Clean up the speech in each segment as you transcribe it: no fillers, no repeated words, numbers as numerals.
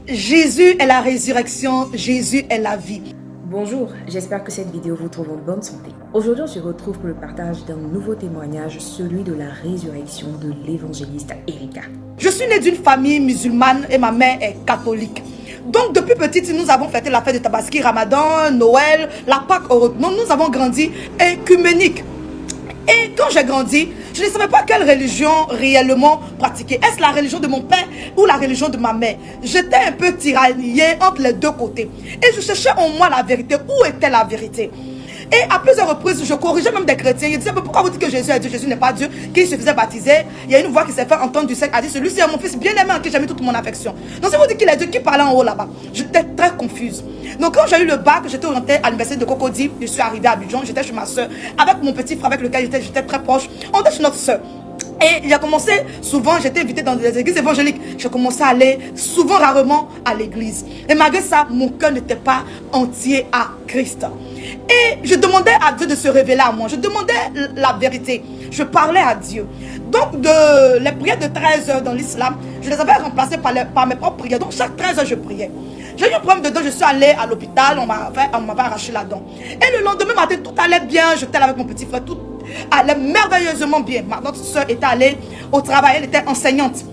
Jésus est la résurrection, Jésus est la vie. Bonjour, j'espère que cette vidéo vous trouve en bonne santé. Aujourd'hui, on se retrouve pour le partage d'un nouveau témoignage, celui de la résurrection de l'évangéliste Erika. Je suis née d'une famille musulmane et ma mère est catholique. Donc depuis petite, nous avons fêté la fête de Tabaski, Ramadan, Noël, la Pâque. Donc nous avons grandi œcuménique. Et quand j'ai grandi, je ne savais pas quelle religion réellement pratiquer. Est-ce la religion de mon père ou la religion de ma mère? J'étais un peu tiraillée entre les deux côtés. Et je cherchais en moi la vérité. Où était la vérité? Et à plusieurs reprises, je corrigeais même des chrétiens. Ils disaient, mais pourquoi vous dites que Jésus est Dieu? Jésus n'est pas Dieu. Qu'il se faisait baptiser. Il y a une voix qui s'est fait entendre du ciel. A dit, celui-ci est mon fils bien-aimé en qui j'ai mis toute mon affection. Donc si vous dites qu'il est Dieu, qui parlait en haut là-bas? J'étais très confuse. Donc quand j'ai eu le bac, j'étais orientée à l'université de Cocody. Je suis arrivée à Abidjan. J'étais chez ma soeur. Avec mon petit frère avec lequel j'étais très proche. On était chez notre soeur. Et il a commencé, souvent j'étais invitée dans des églises évangéliques. J'ai commencé à aller souvent, rarement à l'église. Et malgré ça, mon cœur n'était pas entier à Christ. Et je demandais à Dieu de se révéler à moi. Je demandais la vérité. Je parlais à Dieu. Donc les prières de 13 heures dans l'islam, je les avais remplacées par mes propres prières. Donc chaque 13 heures, je priais. J'ai eu un problème de dents, je suis allée à l'hôpital, on m'avait arraché la dent. Et le lendemain matin, tout allait bien. J'étais là avec mon petit frère, tout allait merveilleusement bien. Notre soeur était allée au travail, elle était enseignante.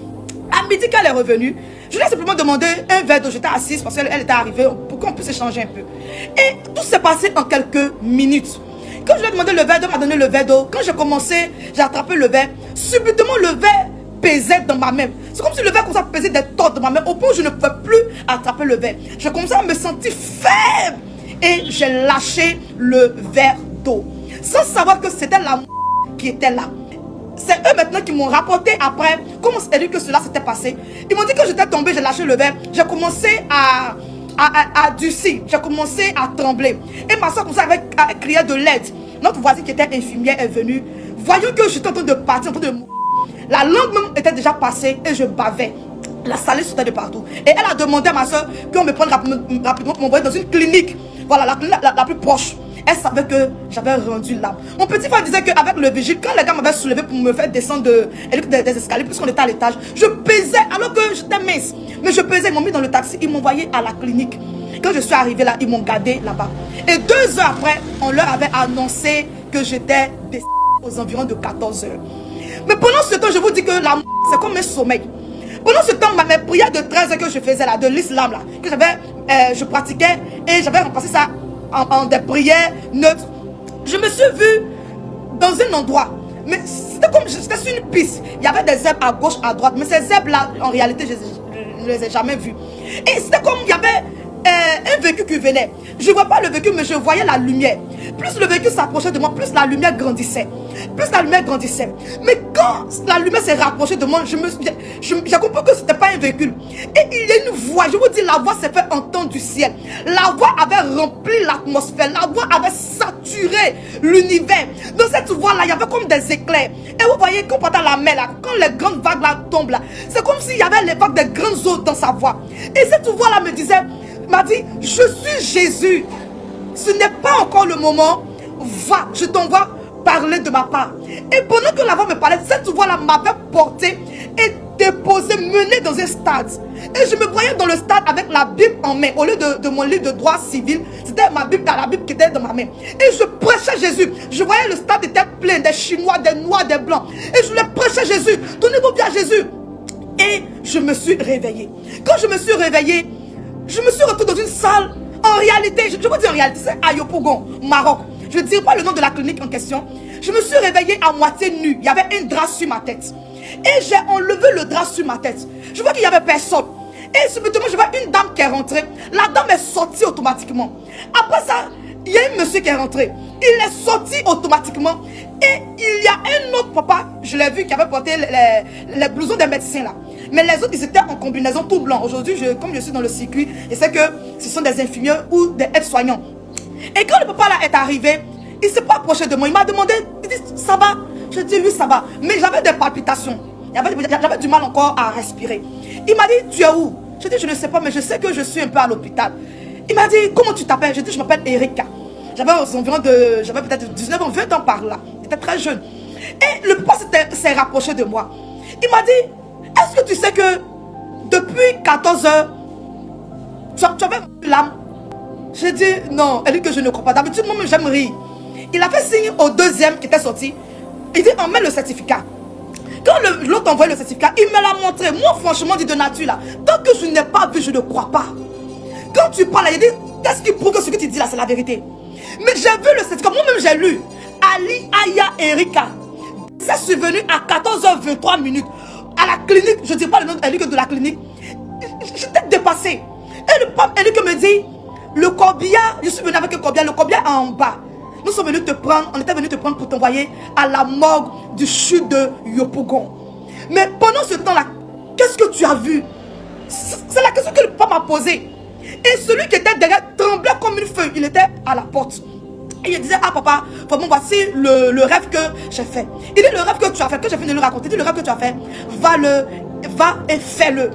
À midi, quand elle est revenue, je lui ai simplement demandé un verre d'eau. J'étais assise parce qu'elle était arrivée pour qu'on puisse échanger un peu. Et tout s'est passé en quelques minutes. Quand je lui ai demandé le verre d'eau, elle m'a donné le verre d'eau. Quand j'ai commencé, j'ai attrapé le verre. Subitement, le verre pesait dans ma main. C'est comme si le verre commençait à peser des tonnes dans ma main. Au point où je ne pouvais plus attraper le verre. J'ai commencé à me sentir faible. Et j'ai lâché le verre d'eau. Sans savoir que c'était la qui était là. C'est eux maintenant qui m'ont rapporté après comment c'est que cela s'était passé. Ils m'ont dit que j'étais tombée, j'ai lâché le verre. J'ai commencé à durcir. J'ai commencé à trembler. Et ma soeur commençait à crier de l'aide. Notre voisine qui était infirmière est venue. Voyant que j'étais en train de partir, en train de mourir. La langue même était déjà passée et je bavais. La salive sortait de partout. Et elle a demandé à ma soeur qu'on me prenne rapidement pour m'envoyer dans une clinique. Voilà, la plus proche. Elle savait que j'avais rendu l'âme. Mon petit frère disait qu'avec le vigile, quand les gars m'avaient soulevé pour me faire descendre des escaliers, puisqu'on était à l'étage, je pesais alors que j'étais mince. Mais je pesais, ils m'ont mis dans le taxi, ils m'ont envoyé à la clinique. Quand je suis arrivée là, ils m'ont gardé là-bas. Et 2 heures après, on leur avait annoncé que j'étais décédée aux environs de 14 heures. Mais pendant ce temps, je vous dis que la c'est comme un sommeil. Pendant ce temps, mes prières de 13 heures que je faisais là, de l'islam là, que je pratiquais et j'avais remplacé ça en des prières neutres. Je me suis vue dans un endroit, mais c'était comme j'étais sur une piste. Il y avait des zèbres à gauche, à droite, mais ces zèbres là, en réalité, je ne les ai jamais vus. Et c'était comme il y avait un véhicule qui venait. Je ne vois pas le véhicule, mais je voyais la lumière. Plus le véhicule s'approchait de moi, plus la lumière grandissait. Plus la lumière grandissait. Mais quand la lumière s'est rapprochée de moi, j'ai compris que ce n'était pas un véhicule. Et il y a une voix, je vous dis, la voix s'est fait entendre du ciel. La voix avait rempli l'atmosphère. La voix avait saturé l'univers. Dans cette voix-là, il y avait comme des éclairs. Et vous voyez, quand on entend la mer, là, quand les grandes vagues là tombent, là, c'est comme s'il y avait les vagues des grandes eaux dans sa voix. Et cette voix-là me disait, m'a dit, je suis Jésus. Ce n'est pas encore le moment. Va, je t'envoie parler de ma part. Et pendant que la voix me parlait, cette voix-là m'avait porté et déposé, mené dans un stade. Et je me voyais dans le stade avec la Bible en main. Au lieu de mon livre de droit civil, c'était ma Bible, la Bible qui était dans ma main. Et je prêchais Jésus. Je voyais le stade était plein des Chinois, des Noirs, des Blancs. Et je leur prêchais Jésus. Donnez-vous bien Jésus. Et je me suis réveillée. Quand je me suis réveillée, je me suis retrouvée dans une salle. En réalité, je vous dis en réalité, c'est à Yopougon, Maroc. Je ne dirai pas le nom de la clinique en question. Je me suis réveillée à moitié nue. Il y avait un drap sur ma tête. Et j'ai enlevé le drap sur ma tête. Je vois qu'il n'y avait personne. Et subitement, je vois une dame qui est rentrée. La dame est sortie automatiquement. Après ça, il y a un monsieur qui est rentré. Il est sorti automatiquement. Et il y a un autre papa, je l'ai vu, qui avait porté les blousons des médecins là. Mais les autres, ils étaient en combinaison tout blanc. Aujourd'hui, comme je suis dans le circuit, je sais que ce sont des infirmières ou des aides-soignants. Et quand le papa là est arrivé, il ne s'est pas approché de moi. Il m'a demandé, il dit, ça va? Je dis, oui, ça va. Mais j'avais des palpitations. J'avais du mal encore à respirer. Il m'a dit, tu es où? Je dis, je ne sais pas, mais je sais que je suis un peu à l'hôpital. Il m'a dit, comment tu t'appelles? Je dis, je m'appelle Erika. J'avais peut-être 19 ans, 20 ans par là. J'étais très jeune. Et le papa s'est rapproché de moi. Il m'a dit, est-ce que tu sais que depuis 14 heures, tu avais l'âme. J'ai dit non, elle dit que je ne crois pas. D'habitude, moi-même, j'aime rire. Il a fait signe au deuxième qui était sorti. Il dit, emmène le certificat. Quand l'autre envoie le certificat, il me l'a montré. Moi, franchement, dit de nature là, tant que je n'ai pas vu, je ne crois pas. Quand tu parles, il dit, qu'est-ce qui prouve que ce que tu dis là, c'est la vérité? Mais j'ai vu le certificat, moi-même j'ai lu. Ali Aya Erika. Ça, je suis venu à 14h23 minutes. À la clinique, je ne dis pas le nom de la clinique. J'étais dépassée. Et le pape Eric me dit, le corbillard, je suis venu avec le corbillard est en bas. Nous sommes venus te prendre, on était venus te prendre pour t'envoyer à la morgue du chute de Yopougon. Mais pendant ce temps-là, qu'est-ce que tu as vu? C'est la question que le pape m'a posée. Et celui qui était derrière tremblait comme une feuille. Il était à la porte. Et il disait, ah papa, bon, voici le rêve que j'ai fait. Il dit, le rêve que tu as fait, que j'ai fini de le raconter, il dit, le rêve que tu as fait, va et fais-le.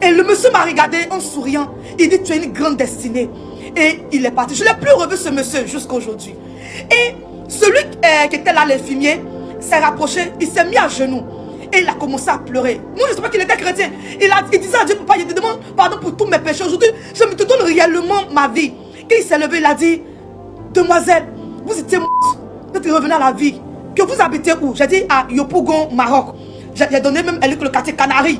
Et le monsieur m'a regardé en souriant. Il dit, tu as une grande destinée. Et il est parti. Je n'ai plus revu ce monsieur jusqu'à aujourd'hui. Et celui qui était là, l'infirmier, s'est rapproché, il s'est mis à genoux. Et il a commencé à pleurer. Moi, je ne sais pas qu'il était chrétien. Il disait à Dieu, papa, il te demande pardon pour tous mes péchés. Aujourd'hui, je me te donne réellement ma vie. Quand il s'est levé, il a dit, demoiselle, vous étiez morte. Vous êtes revenue à la vie. Que vous habitez où? J'ai dit à Yopougon, Maroc. J'ai donné même le quartier Canaries.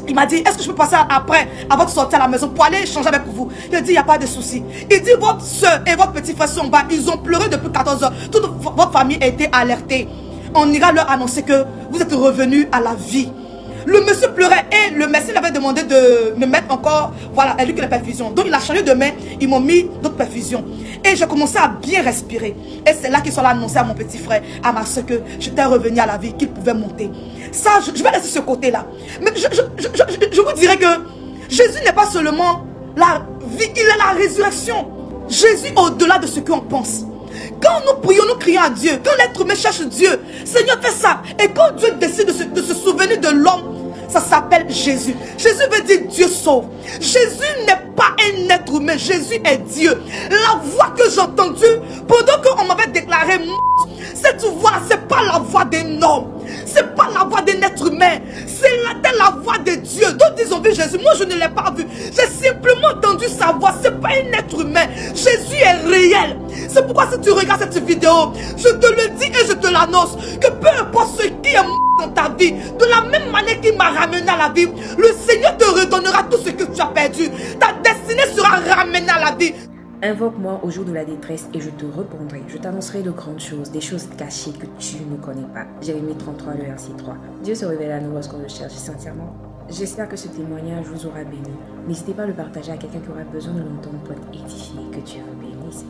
Il m'a dit, est-ce que je peux passer après, avant de sortir à la maison, pour aller échanger avec vous? Il a dit, il n'y a pas de souci. Il dit, votre soeur et votre petit frère sont en bas. Ils ont pleuré depuis 14 heures. Toute votre famille a été alertée. On ira leur annoncer que vous êtes revenus à la vie. Le monsieur pleurait et le médecin avait demandé de me mettre encore, voilà, elle lui que les perfusions. Donc il a changé de main, ils m'ont mis d'autres perfusions. Et j'ai commencé à bien respirer. Et c'est là qu'ils sont allés annoncer à mon petit frère, à ma soeur, que j'étais revenu à la vie, qu'il pouvait monter. Ça, je vais laisser ce côté-là. Mais je vous dirais que Jésus n'est pas seulement la vie, il est la résurrection. Jésus est au-delà de ce qu'on pense. Quand nous prions, nous crions à Dieu. Quand l'être humain cherche Dieu, Seigneur fait ça. Et quand Dieu décide de se souvenir de l'homme, ça s'appelle Jésus. Jésus veut dire Dieu sauve. Jésus n'est pas un être humain. Jésus est Dieu. La voix que j'ai entendue pendant qu'on m'avait déclaré morte, cette voix, c'est pas la voix d'un homme. C'est pas la voix d'un être humain. C'est la voix de Dieu. D'autres ils ont vu Jésus. Moi, je ne l'ai pas vu. J'ai simplement entendu sa voix. C'est pas un être humain. Jésus est réel. C'est pourquoi si tu regardes cette vidéo, je te le dis et je te l'annonce, que peu importe ce qui est mort dans ta vie, de la même manière qu'il m'a ramené à la vie, le Seigneur te redonnera tout ce que tu as perdu. Ta destinée sera ramenée à la vie. Invoque-moi au jour de la détresse et je te répondrai. Je t'annoncerai de grandes choses, des choses cachées que tu ne connais pas. Jérémie 33, le verset 3. Dieu se révèle à nous lorsqu'on le cherche sincèrement. J'espère que ce témoignage vous aura béni. N'hésitez pas à le partager à quelqu'un qui aura besoin de l'entendre pour être édifié. Que Dieu vous bénisse.